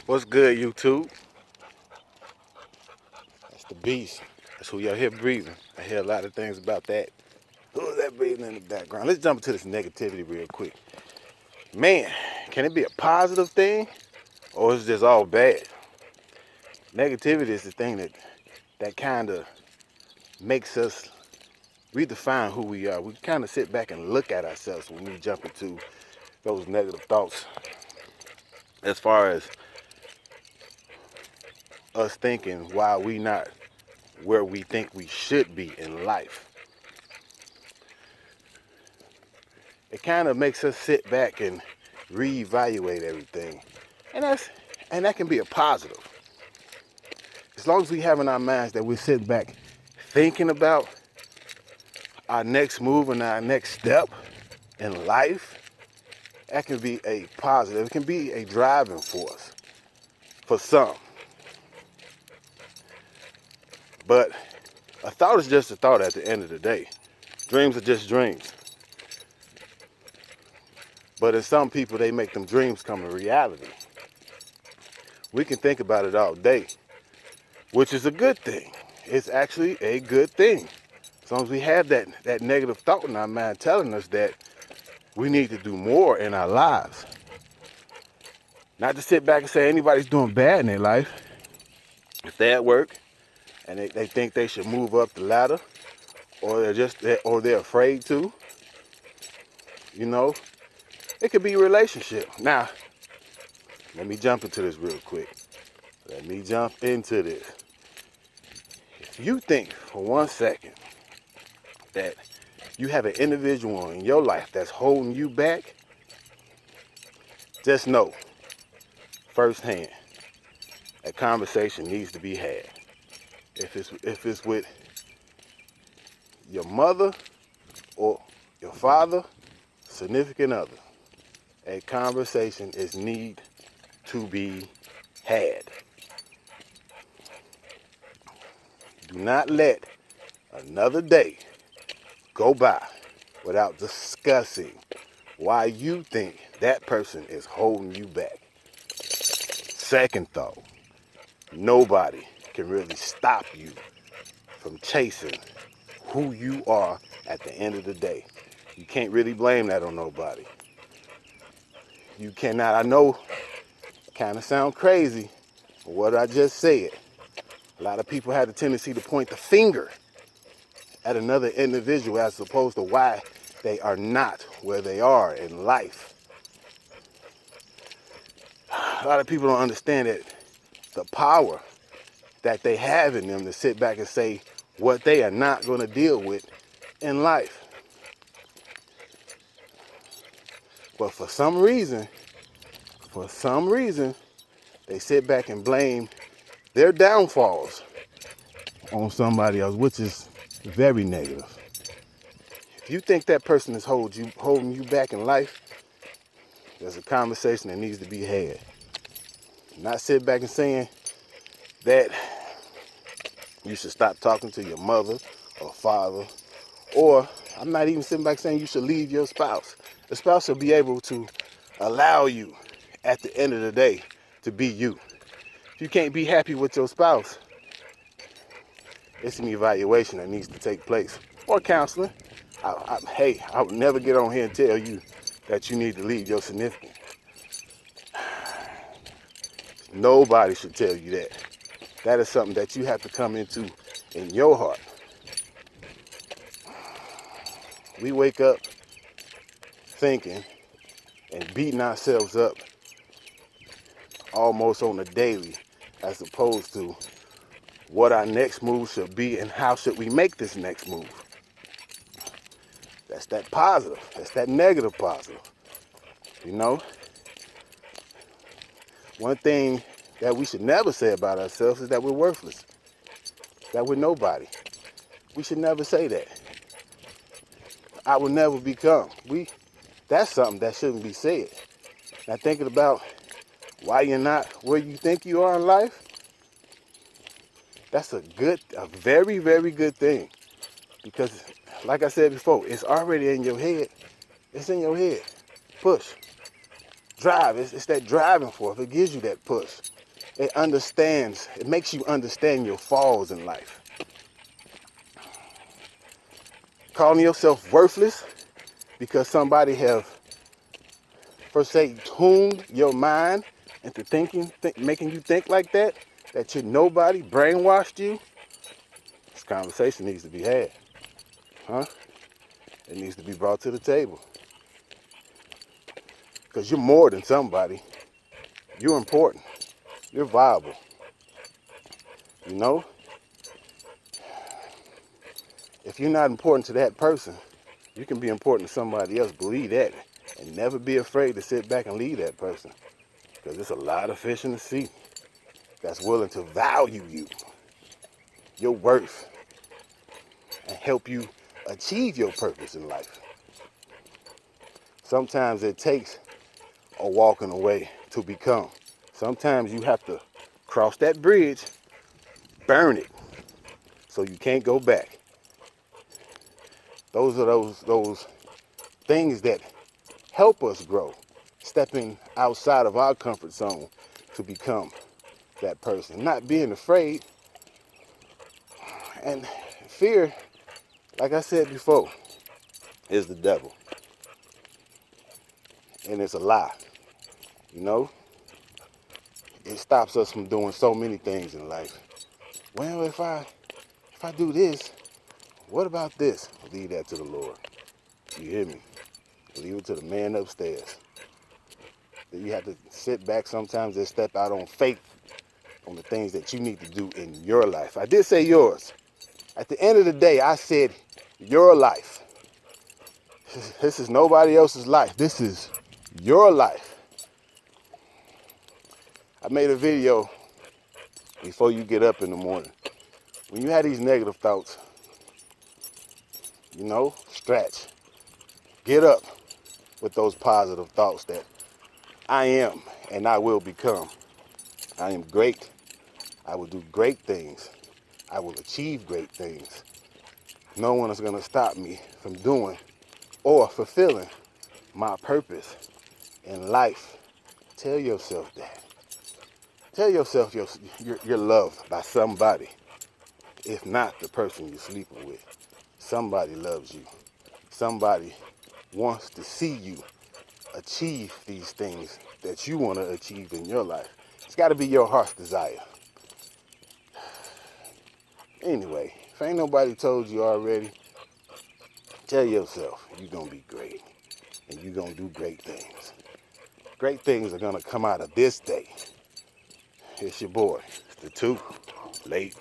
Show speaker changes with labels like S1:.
S1: What's good, YouTube? That's the beast. That's who y'all hear breathing. I hear a lot of things about that. Who's that breathing in the background? Let's jump into this negativity real quick. Man, can it be a positive thing or is it just all bad? Negativity is the thing that kind of makes us redefine who we are. We kind of sit back and look at ourselves when we jump into those negative thoughts. As far as us thinking why we not where we think we should be in life. It kind of makes us sit back and reevaluate everything. And that can be a positive. As long as we have in our minds that we're sitting back thinking about our next move and our next step in life, that can be a positive. It can be a driving force for some. But a thought is just a thought at the end of the day. Dreams are just dreams. But in some people, they make them dreams come a reality. We can think about it all day, which is a good thing. It's actually a good thing. As long as we have that negative thought in our mind telling us that we need to do more in our lives. Not to sit back and say anybody's doing bad in their life. If they're at work and they think they should move up the ladder, or they're afraid to, it could be a relationship. Now, let me jump into this real quick. If you think for 1 second that you have an individual in your life that's holding you back, just know firsthand that conversation needs to be had. If it's with your mother or your father, significant other, a conversation is need to be had. Do not let another day go by without discussing why you think that person is holding you back. Second thought, nobody can really stop you from chasing who you are at the end of the day. You can't really blame that on nobody. You cannot. I know, kind of sound crazy, but what I just said. A lot of people have the tendency to point the finger at another individual as opposed to why they are not where they are in life. A lot of people don't understand that the power that they have in them to sit back and say what they are not going to deal with in life. But for some reason, they sit back and blame their downfalls on somebody else, which is very negative. If you think that person is holding you back in life, there's a conversation that needs to be had. Not sit back and saying that you should stop talking to your mother or father, or I'm not even sitting back saying you should leave your spouse. The spouse will be able to allow you at the end of the day to be you. If you can't be happy with your spouse, it's an evaluation that needs to take place, or counseling. I would never get on here and tell you that you need to leave your significant. Nobody should tell you that. That is something that you have to come into in your heart. We wake up thinking and beating ourselves up almost on a daily, as opposed to what our next move should be and how should we make this next move. That's that positive. That's that negative positive. One thing that we should never say about ourselves is that we're worthless, that we're nobody. We should never say that. I will never become. That's something that shouldn't be said. Now, thinking about why you're not where you think you are in life, that's a very, very good thing. Because, like I said before, it's already in your head. It's in your head. Push. drive. It's that driving force. It gives you that push. It makes you understand your falls in life. Calling yourself worthless because somebody have, per se, tuned your mind into making you think like that you're nobody, brainwashed you. This conversation needs to be had. Huh? It needs to be brought to the table. Because you're more than somebody. You're important. You're viable. You know? If you're not important to that person, you can be important to somebody else. Believe that. And never be afraid to sit back and leave that person. Because there's a lot of fish in the sea that's willing to value you, your worth, and help you achieve your purpose in life. Sometimes it takes a walking away to become. Sometimes you have to cross that bridge, burn it, so you can't go back. Those are those things that help us grow, stepping outside of our comfort zone to become that person. Not being afraid. And fear, like I said before, is the devil. And it's a lie. You know? It stops us from doing so many things in life. Well, if I do this, what about this? Leave that to the Lord. You hear me? Leave it to the man upstairs. You have to sit back sometimes and step out on faith on the things that you need to do in your life. I did say yours. At the end of the day, I said your life. This is nobody else's life. This is your life. I made a video before you get up in the morning. When you have these negative thoughts, stretch. Get up with those positive thoughts that I am and I will become. I am great. I will do great things. I will achieve great things. No one is going to stop me from doing or fulfilling my purpose in life. Tell yourself that. Tell yourself you're loved by somebody, if not the person you're sleeping with. Somebody loves you. Somebody wants to see you achieve these things that you want to achieve in your life. It's got to be your heart's desire. Anyway, if ain't nobody told you already, tell yourself you're going to be great and you're going to do great things. Great things are going to come out of this day. It's your boy, the 2 Late